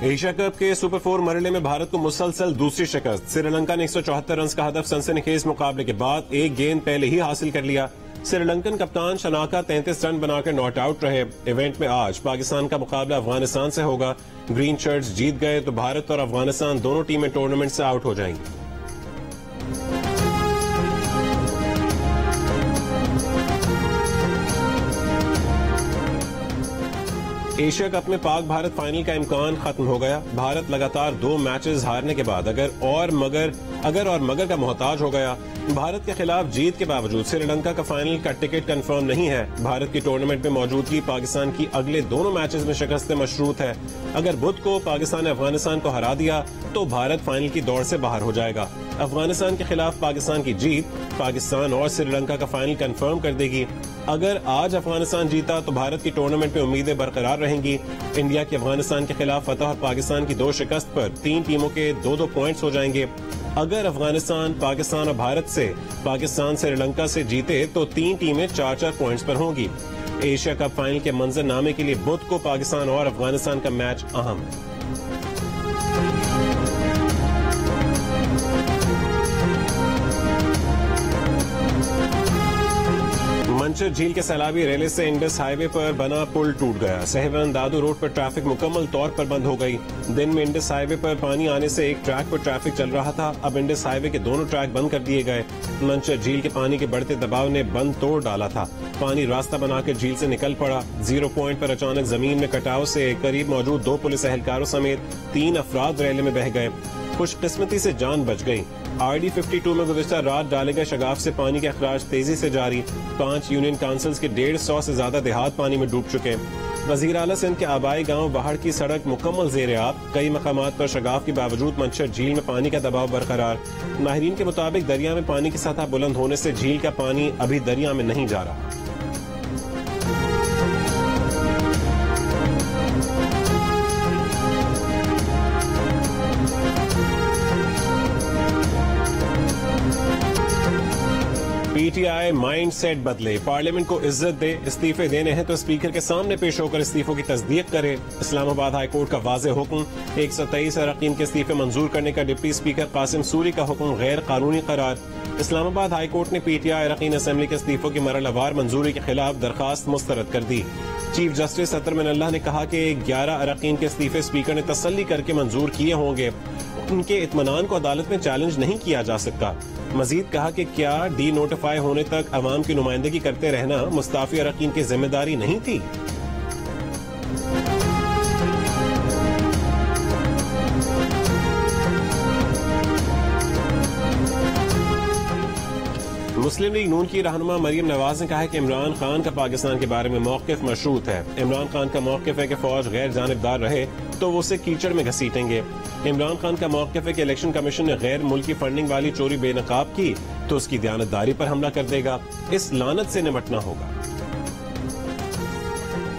Asia cup के super 4 मरहले में भारत को मुसलसल दूसरी शिकस्त। श्रीलंका ने 174 रन का हदफ सनसनीखेज मुकाबले के बाद एक गेंद पहले ही हासिल कर लिया। श्रीलंकन कप्तान शनाका 33 रन बनाकर नॉट आउट रहे। इवेंट में आज पाकिस्तान का मुकाबला अफगानिस्तान से होगा। ग्रीन शर्ट्स जीत गए तो भारत और अफगानिस्तान दोनों टीमें टूर्नामेंट से आउट हो जाएंगी। एशिया कप में पाक भारत फाइनल का इम्कान खत्म हो गया। भारत लगातार 2 मैचेस हारने के बाद अगर और मगर का मोहताज हो गया। भारत के खिलाफ जीत के बावजूद श्रीलंका का फाइनल का टिकट कंफर्म नहीं है। भारत की टूर्नामेंट में मौजूदगी पाकिस्तान की अगले दोनों मैचेस में शिकस्त मशरूत है। अगर बुध को पाकिस्तान ने अफगानिस्तान को हरा दिया तो भारत फाइनल की दौड़ से बाहर हो जाएगा। अफगानिस्तान के खिलाफ पाकिस्तान की जीत पाकिस्तान और श्रीलंका का फाइनल कंफर्म कर देगी। अगर आज अफगानिस्तान जीता तो भारत की टूर्नामेंट में उम्मीदें बरकरार रहेंगी। इंडिया की अफगानिस्तान के खिलाफ फतह और पाकिस्तान की 2 शिकस्त पर 3 टीमों के 2-2 पॉइंट्स हो जाएंगे। अगर अफगानिस्तान, पाकिस्तान और भारत से पाकिस्तान श्रीलंका से जीते तो 3 टीमें 4-4 पॉइंट्स पर होंगी। एशिया कप फाइनल के मंजरनामे के लिए बुध को पाकिस्तान और अफगानिस्तान का मैच अहम है। मंचर झील के सैलाबी रेले से इंडस हाईवे पर बना पुल टूट गया। सहवन दादू रोड पर ट्रैफिक मुकम्मल तौर पर बंद हो गई। दिन में इंडस हाईवे पर पानी आने से एक ट्रैक पर ट्रैफिक चल रहा था। अब इंडस हाईवे के दोनों ट्रैक बंद कर दिए गए। मंचर झील के पानी के बढ़ते दबाव ने बंद तोड़ डाला था। पानी रास्ता बनाकर झील से निकल पड़ा। 0 पॉइंट पर अचानक जमीन में कटाव से करीब मौजूद 2 पुलिस एहलकारों समेत 3 अफराद रेले में बह गए। खुशकिस्मती से जान बच गई। RD52 में गुज़िश्ता रात डाले गए शगाफ से पानी के अखराज तेजी से जारी। 5 यूनियन काउंसिल्स के 150 से ज्यादा देहात पानी में डूब चुके। वजीर आला सिंध के आबाई गांव बाहर की सड़क मुकम्मल ज़ेर आब। कई मकामात पर शगाफ के बावजूद मंचर झील में पानी का दबाव बरकरार। माहिरीन के मुताबिक दरिया में पानी की सतह बुलंद होने से झील का पानी अभी दरिया में नहीं जा रहा। PTI माइंड सेट बदले, पार्लियामेंट को इज्जत दे। इस्तीफे देने हैं तो स्पीकर के सामने पेश होकर इस्तीफों की तस्दीक करे। इस्लामाबाद हाई कोर्ट का वाज़ेह हुक्म। 123 अरकान के इस्तीफे मंजूर करने का डिप्टी स्पीकर कासिम सूरी का हुक्म गैर कानूनी करार। इस्लामाबाद हाई कोर्ट ने PTI अरकान असेंबली के इस्तीफों की मरहलावार मंजूरी के खिलाफ दरखास्त मुस्तरद कर दी। चीफ जस्टिस अतर मिन अल्लाह ने कहा कि 11 अरकान के इस्तीफे स्पीकर ने तसल्ली करके मंजूर किए होंगे। उनके इत्मीनान को अदालत में चैलेंज नहीं किया जा सकता। मजीद कहा कि क्या डी नोटिफाई होने तक अवाम की नुमाइंदगी करते रहना मुस्ताफी अरकान की जिम्मेदारी नहीं थी। मुस्लिम लीग नून की रहनुमा मरियम नवाज ने कहा है कि इमरान खान का पाकिस्तान के बारे में मौक़िफ़ मशरूत है। इमरान खान का मौक़िफ़ है कि फौज गैर जानिबदार रहे तो वो उसे कीचड़ में घसीटेंगे। इमरान खान का मौक़िफ़ है कि इलेक्शन कमीशन ने गैर मुल्की फंडिंग वाली चोरी बेनकाब की तो उसकी दयानतदारी पर हमला कर देगा। इस लानत से निपटना होगा।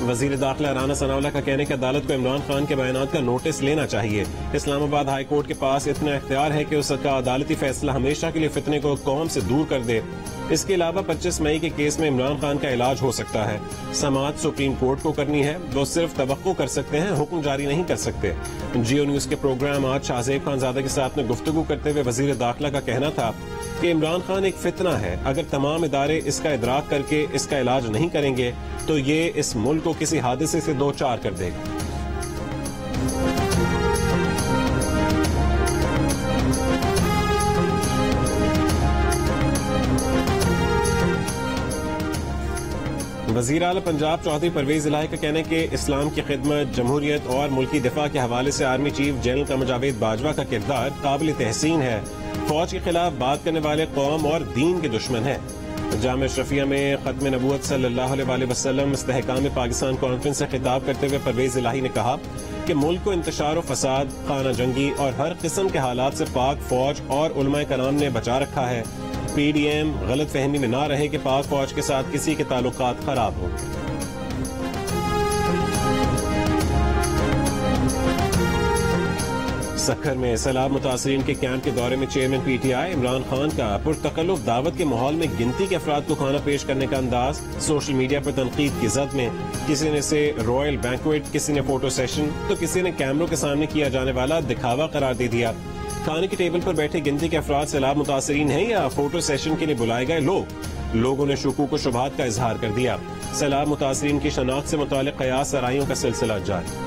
वजीर दाखिला राना सनाउल्लाह का कहने की अदालत को इमरान खान के बयानात का नोटिस लेना चाहिए। इस्लामाबाद हाई कोर्ट के पास इतना इख्तियार है कि उसका अदालती फैसला हमेशा के लिए फितने को कौम से दूर कर दे। इसके अलावा 25 मई के केस में इमरान खान का इलाज हो सकता है। समाअत सुप्रीम कोर्ट को करनी है। वो सिर्फ तवक्को कर सकते हैं, हुक्म जारी नहीं कर सकते। जियो न्यूज के प्रोग्राम आज शाहजेब खानजादा के साथ में गुफ्तगू करते हुए वजीर दाखिला का कहना था कि इमरान खान एक फितना है। अगर तमाम इदारे इसका इदराक करके इसका इलाज नहीं करेंगे तो ये इस मुल्क को किसी हादसे से 2-4 कर देगा। वज़ीर आला पंजाब चौधरी परवेज इलाही का कहना है कि इस्लाम की खिदमत, जमहूरियत और मुल्की दिफा के हवाले से army chief general Qamar Javed Bajwa का किरदार काबिल तहसीन है। फौज के खिलाफ बात करने वाले कौम और दीन के दुश्मन है। जामिया अशरफिया में खत्म नबूवत सल्लल्लाहु अलैहि वसल्लम इस्तेहकाम पाकिस्तान कॉन्फ्रेंस से खिताब करते हुए परवेज इलाही ने कहा कि मुल्क को इंतशार और फसाद, खाना जंगी और हर किस्म के हालात से पाक फौज और उलमाए कराम ने बचा रखा है। PDM गलत फहमी में ना रहे कि पाक फौज के साथ किसी के ताल्लुकात खराब हो। सक्खर में सैलाब मुतासरीन के कैंप के दौरे में चेयरमैन PTI इमरान खान का पुरतकल्लुफ दावत के माहौल में गिनती के अफराद को खाना पेश करने का अंदाज, सोशल मीडिया पर तनकीद की जद में किसी ने इसे रॉयल बैंक्वेट, किसी ने फोटो सेशन तो किसी ने कैमरों के सामने किया जाने वाला दिखावा करार दे दिया। खाने की टेबल पर बैठे गिनती के अफराद सैलाब मुतासरीन हैं या फोटो सेशन के लिए बुलाए गए लोगों ने शुकूक व शुबहात का इजहार कर दिया। सैलाब मुतासरीन की शनाख्त से मुताल्लिक कयास सराइयों का सिलसिला जारी।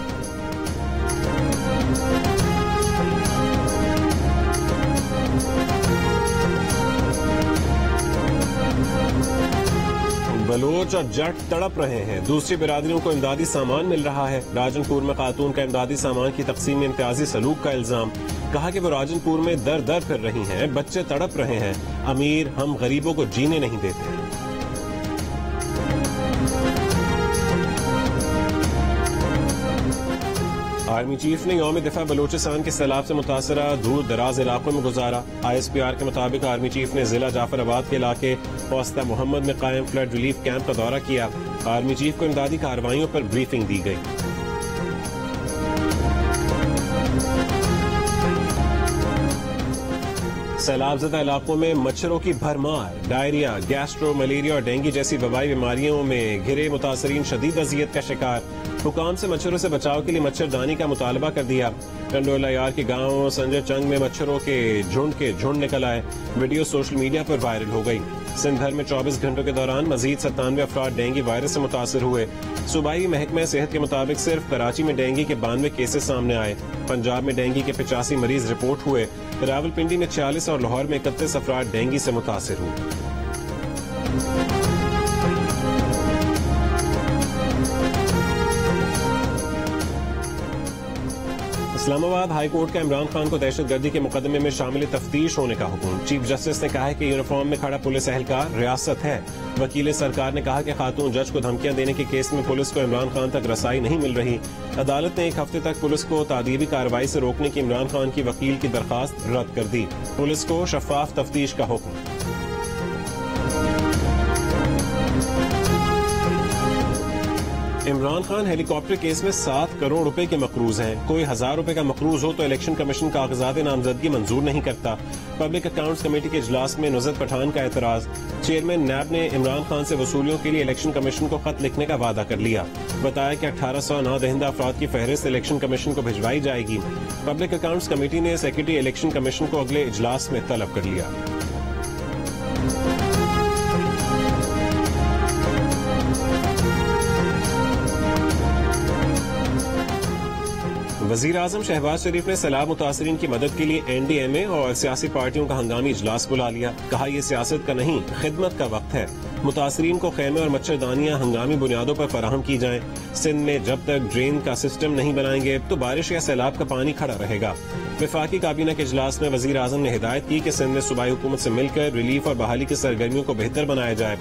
बलोच और जट तड़प रहे हैं, दूसरी बिरादरियों को इमदादी सामान मिल रहा है। राजनपुर में खातून का इमदादी सामान की तकसीम में इम्तियाजी सलूक का इल्जाम, कहा कि वो राजनपुर में दर दर फिर रही हैं, बच्चे तड़प रहे हैं, अमीर हम गरीबों को जीने नहीं देते। आर्मी चीफ ने यौम दिफा बलोचिस्तान के सैलाब से मुतासरा दूर दराज इलाकों में गुजारा। ISPR के मुताबिक आर्मी चीफ ने जिला जाफराबाद के इलाके पोस्ता मोहम्मद में कायम फ्लड रिलीफ कैंप का दौरा किया। आर्मी चीफ को इमदादी कार्रवाइयों पर ब्रीफिंग दी गई। सैलाबज़दा इलाकों में मच्छरों की भरमार, डायरिया, गैस्ट्रो, मलेरिया और डेंगू जैसी वबाई बीमारियों में घिरे मुतासरीन शदीद अजियत का शिकार। हुकाम से मच्छरों से बचाव के लिए मच्छरदानी का मुतालबा कर दिया। टंडोला यार के गांव संजय चंग में मच्छरों के झुंड निकल आए। वीडियो सोशल मीडिया पर वायरल हो गई। सिंध भर में 24 घंटों के दौरान मजीद 97 अफराद डेंगू वायरस से मुतासर हुए। सूबाई महकमा सेहत के मुताबिक सिर्फ कराची में डेंगू के 92 केसेस सामने आए। पंजाब में डेंगू के 85 मरीज रिपोर्ट हुए। रावलपिंडी में 46 और लाहौर में 31 अफराद डेंगू से मुतासर हुए। इस्लामाबाद हाई कोर्ट का इमरान खान को दहशतगर्दी के मुकदमे में शामिल तफ्तीश होने का हुक्म। चीफ जस्टिस ने कहा है कि यूनिफॉर्म में खड़ा पुलिस एहलकार रियासत है। वकील सरकार ने कहा कि खातून जज को धमकियां देने के केस में पुलिस को इमरान खान तक रसाई नहीं मिल रही। अदालत ने 1 हफ्ते तक पुलिस को तादीबी कार्रवाई से रोकने की इमरान खान की वकील की दरखास्त रद्द कर दी। पुलिस को शफाफ तफ्तीश का हुक्म। इमरान खान हेलीकॉप्टर केस में 7 करोड़ रुपए के मकरूज हैं। कोई 1000 रुपए का मकरूज हो तो इलेक्शन कमीशन कागजात नामजदगी मंजूर नहीं करता। पब्लिक अकाउंट्स कमेटी के इजलास में नुज़रत पठान का एतराज। चेयरमैन नैब ने इमरान खान से वसूलियों के लिए इलेक्शन कमीशन को खत लिखने का वादा कर लिया। बताया कि 1800 नादहिंदा अफराद की फहरिस्त इलेक्शन कमीशन को भिजवाई जाएगी। पब्लिक अकाउंट्स कमेटी ने सेक्रेटरी इलेक्शन कमीशन को अगले इजलास में तलब कर लिया। वजीर आजम शहबाज शरीफ ने सैलाब मुतासरीन की मदद के लिए NDMA और सियासी पार्टियों का हंगामी इजलास बुला लिया। कहा यह सियासत का नहीं, खिदमत का वक्त है। मुतासरीन को खैमे और मच्छरदानियां हंगामी बुनियादों पर फराहम की जाएं। सिंध में जब तक ड्रेन का सिस्टम नहीं बनाएंगे तो बारिश या सैलाब का पानी खड़ा रहेगा। वफाकी काबीना के इजलास में वजीर आजम ने हिदायत की कि सिंध में सूबाई हुकूमत से मिलकर रिलीफ और बहाली की सरगर्मियों को बेहतर बनाया जाए।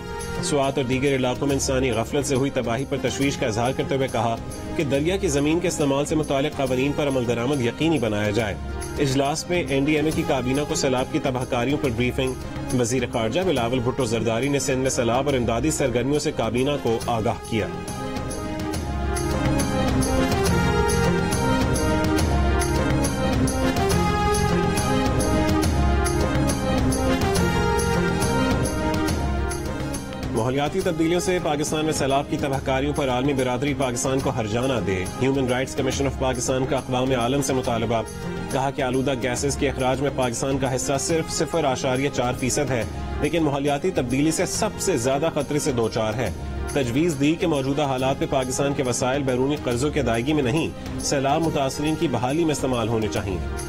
स्वात और दीगर इलाकों में इंसानी गफलत से हुई तबाही पर तशवीश का इजहार करते हुए कहा कि दरिया की जमीन के इस्तेमाल से मुतालिक कवानीन पर अमल दरामद यकीनी बनाया जाए। इजलास में NDMA की काबीना को सैलाब की तबाहकारियों पर ब्रीफिंग। वजीर खारजा बिलावल भुट्टो जरदारी ने सिंध में सैलाब और इमदादी सरगर्मियों से काबीना को आगाह किया। माहौलियाती तब्दीलियों से पाकिस्तान में सैलाब की तबाहकारियों पर आलमी बिरादरी पाकिस्तान को हर्जाना दे। Human rights commission of Pakistan का अक़वाम आलम से मुतालबा। कहा कि आलूदा गैसेस के अखराज में पाकिस्तान का हिस्सा सिर्फ 0.4% है, लेकिन माहौलियाती तब्दीली से सबसे ज्यादा खतरे से दो चार है। तजवीज दी कि मौजूदा हालात में पाकिस्तान के वसाइल बैरूनी कर्जों की अदायगी में नहीं, सैलाब मुतासरीन की बहाली में इस्तेमाल होने चाहिए।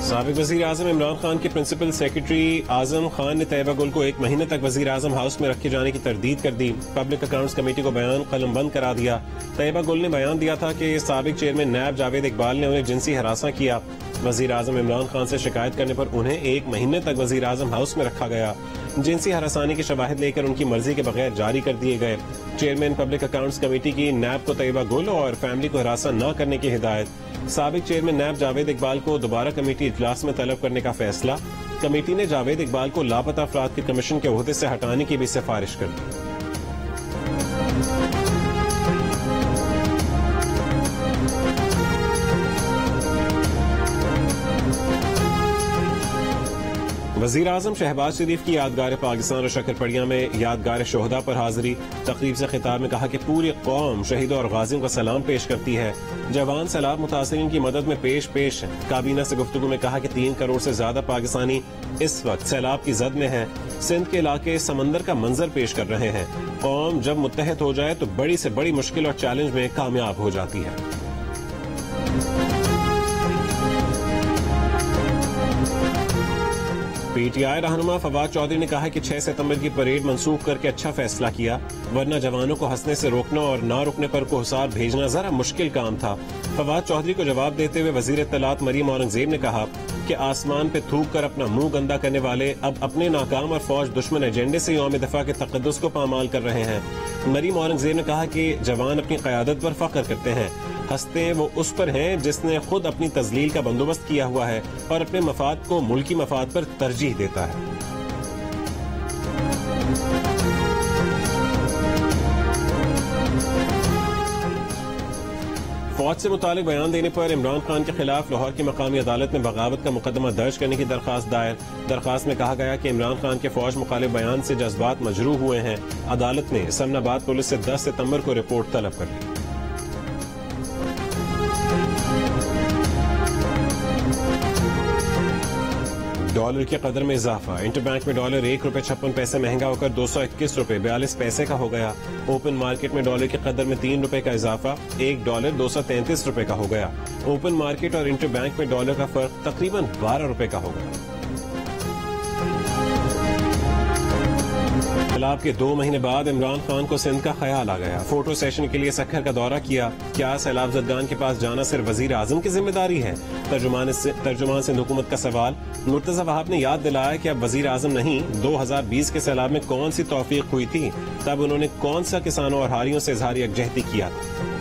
साबिक वजीर आजम इमरान खान के प्रिंसिपल सेक्रेटरी आजम खान ने तैयबा गुल को 1 महीने तक वजीर आजम हाउस में रखे जाने की तरदीद कर दी। पब्लिक अकाउंट्स कमेटी को बयान कलमबंद करा दिया। तैयबा गुल ने बयान दिया था कि साबिक चेयरमैन नैब जावेद इकबाल ने उन्हें जिनसी हरासा किया। वजीर आजम इमरान खान से शिकायत करने पर उन्हें 1 महीने तक वजीर आजम हाउस में रखा गया। जिनसी हरासानी के शवाहिद लेकर उनकी मर्जी के बगैर जारी कर दिए गए। चेयरमैन पब्लिक अकाउंट्स कमेटी की नैब को तैयबा गुल और फैमिली को हरासा न करने की हिदायत। साबिक चेयरमैन नैब जावेद इकबाल को दोबारा कमेटी इजलास में तलब करने का फैसला। कमेटी ने जावेद इकबाल को लापता अफराद के कमीशन के ओहदे से हटाने की भी सिफारिश कर दी। वज़ीर आज़म शहबाज शरीफ की यादगार पाकिस्तान और शक्करपड़िया में यादगार शोहदा पर हाजिरी। तकरीब से खिताब में कहा कि पूरी कौम शहीदों और गाजियों का सलाम पेश करती है। जवान सैलाब मुतासिरीन की मदद में पेश है। काबीना से गुफ्तगू में कहा कि 3 करोड़ से ज्यादा पाकिस्तानी इस वक्त सैलाब की जद में है। सिंध के इलाके समंदर का मंजर पेश कर रहे हैं। कौम जब मुत्तहद हो जाए तो बड़ी से बड़ी मुश्किल और चैलेंज में कामयाब हो जाती है। पीटीआई रहनुमा फवाद चौधरी ने कहा कि 6 सितंबर की परेड मंसूख करके अच्छा फैसला किया, वरना जवानों को हंसने से रोकना और ना रुकने पर कोहसार भेजना जरा मुश्किल काम था। फवाद चौधरी को जवाब देते हुए वजीर इत्तलात मरीम औरंगजेब ने कहा कि आसमान पे थूक कर अपना मुंह गंदा करने वाले अब अपने नाकाम और फौज दुश्मन एजेंडे से यौम दफा के तकद्दुस को पामाल कर रहे हैं। मरीम औरंगजेब ने कहा कि जवान अपनी क़यादत पर फख्र करते हैं, हंसते वो उस पर हैं जिसने खुद अपनी तजलील का बंदोबस्त किया हुआ है और अपने मफाद को मुल्की मफाद पर तरजीह देता है। फौज से मुतालिक बयान देने पर इमरान खान के खिलाफ लाहौर की मकामी अदालत में बगावत का मुकदमा दर्ज करने की दरखास्त दायर। दरखास्त में कहा गया कि इमरान खान के फौज मुखालिफ बयान से जज्बात मजरूह हुए हैं। अदालत ने समनाबाद पुलिस से 10 सितंबर को रिपोर्ट तलब कर ली। डॉलर की कदर में इजाफा। इंटरबैंक में डॉलर ₹1.56 महंगा होकर $221.42 का हो गया। ओपन मार्केट में डॉलर की कदर में ₹3 का इजाफा, $1 $233 का हो गया। ओपन मार्केट और इंटरबैंक में डॉलर का फर्क तकरीबन ₹12 का हो गया। इख्तिलाफ के 2 महीने बाद इमरान खान को सिंध का ख्याल आ गया। फोटो सेशन के लिए सखर का दौरा किया। क्या सैलाब जदगान के पास जाना सिर्फ वजीर आजम की जिम्मेदारी है? तर्जुमान सिंध हुकूमत का सवाल। मुर्तजा वहाब ने याद दिलाया कि अब वजीर आजम नहीं, 2020 के सैलाब में कौन सी तौफीक हुई थी, तब उन्होंने कौन सा किसानों और हारियों से इजहार यकजहती किया था।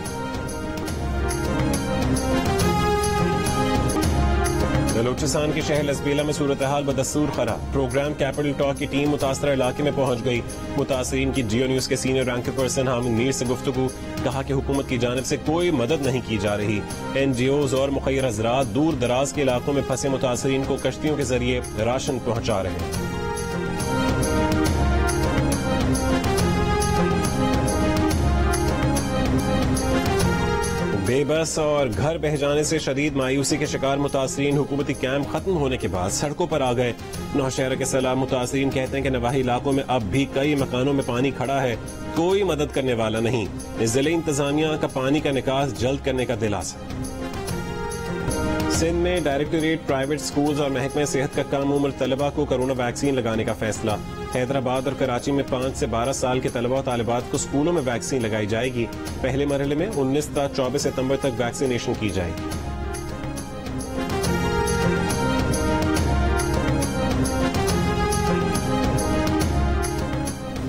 बलूचिस्तान के शहर लसबेला में सूरत हाल बदस्तूर खराब। प्रोग्राम कैपिटल टॉक की टीम मुतासरा इलाके में पहुंच गई। मुतासरीन की जियो न्यूज के senior rank person Hamid Mir से गुफ्तगू। कहा कि हुकूमत की जानिब से कोई मदद नहीं की जा रही। NGOs और मुखैर हज़रात दूर दराज के इलाकों में फंसे मुतासरीन को कश्तियों के जरिए राशन पहुंचा रहे हैं। बेबस और घर बह जाने से शदीद मायूसी के शिकार मुतासरीन हुकूमती कैंप खत्म होने के बाद सड़कों पर आ गए। नौशहरा के सैलाब मुतासरीन कहते हैं कि नवाही इलाकों में अब भी कई मकानों में पानी खड़ा है, कोई मदद करने वाला नहीं। जिले इंतजामिया का पानी का निकास जल्द करने का दिलासा। सिंध में डायरेक्टोरेट प्राइवेट स्कूल्स और महकमे सेहत का कम उम्र तलबा को कोरोना वैक्सीन लगाने का फैसला। हैदराबाद और कराची में 5 से 12 साल के तलबा और तालिबात को स्कूलों में वैक्सीन लगाई जाएगी। पहले मरहले में 19 से 24 सितंबर तक वैक्सीनेशन की जाएगी।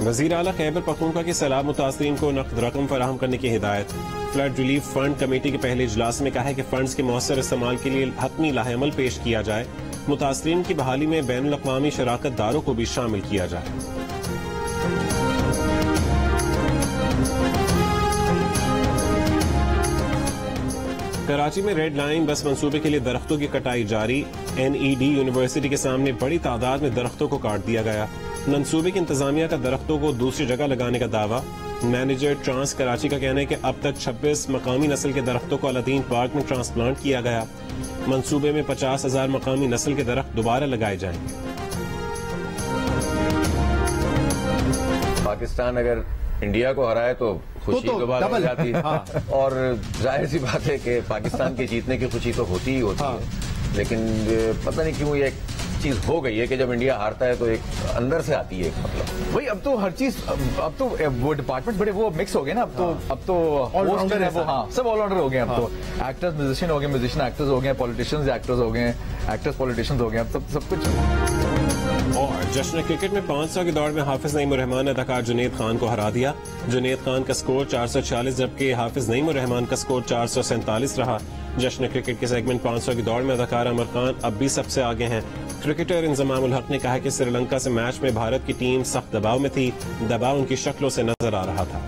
वजीर आला खैबर पख्तूनख्वा के सैलाब मुतासरीन को नकद रकम फराहम करने की हिदायत। फ्लड रिलीफ फंड कमेटी के पहले इजलास में कहा है कि फंड्स के मौसर इस्तेमाल के लिए हतमी लाहेअमल पेश किया जाए। मुतासरीन की बहाली में बैनुल अक़वामी शराकतदारों को भी शामिल किया जाए। कराची में रेड लाइन बस मंसूबे के लिए दरख्तों की कटाई जारी। NED यूनिवर्सिटी के सामने बड़ी तादाद में दरख्तों को काट दिया गया। मंसूबे की इंतजामिया का दरख्तों को दूसरी जगह लगाने का दावा। मैनेजर ट्रांस कराची का कहना है कि अब तक 26 मकामी नस्ल के दरख्तों को अलादीन पार्क में ट्रांसप्लांट किया गया। मंसूबे में 50,000 मकामी नस्ल के दरख्त दोबारा लगाए जाएंगे। पाकिस्तान अगर इंडिया को हराए तो खुशी दोबारा हो जाती है। हाँ। और जाहिर सी बात है कि पाकिस्तान के जीतने की खुशी तो होती ही होती है, लेकिन पता नहीं क्यों ये चीज हो गई है कि जब इंडिया हारता है तो एक अंदर से आती है, मतलब वही। अब तो हर चीज, अब तो वो डिपार्टमेंट बड़े वो मिक्स हो गए ना। अब तो ऑलराउंडर है वो। हाँ, सब ऑलराउंडर हो गए। अब तो एक्टर्स म्यूजिशियन हो गए, म्यूजिशियन एक्टर्स हो गए, पॉलिटिशियंस एक्टर्स हो गए, एक्टर्स पॉलिटिशियंस हो गए। अब सब कुछ। और जश्न क्रिकेट में 500 की दौड़ में हाफिज नईम उर रहमान ने अदाकार जुनैद खान को हरा दिया। जुनैद खान का स्कोर 446 जबकि हाफिज नईम उर रहमान का स्कोर 447 रहा। जश्न क्रिकेट के सेगमेंट 500 की दौड़ में अदाकार अमर खान अब भी सबसे आगे हैं। क्रिकेटर इंजमाम उल हक ने कहा कि श्रीलंका से मैच में भारत की टीम सख्त दबाव में थी, दबाव उनकी शक्लों से नजर आ रहा था।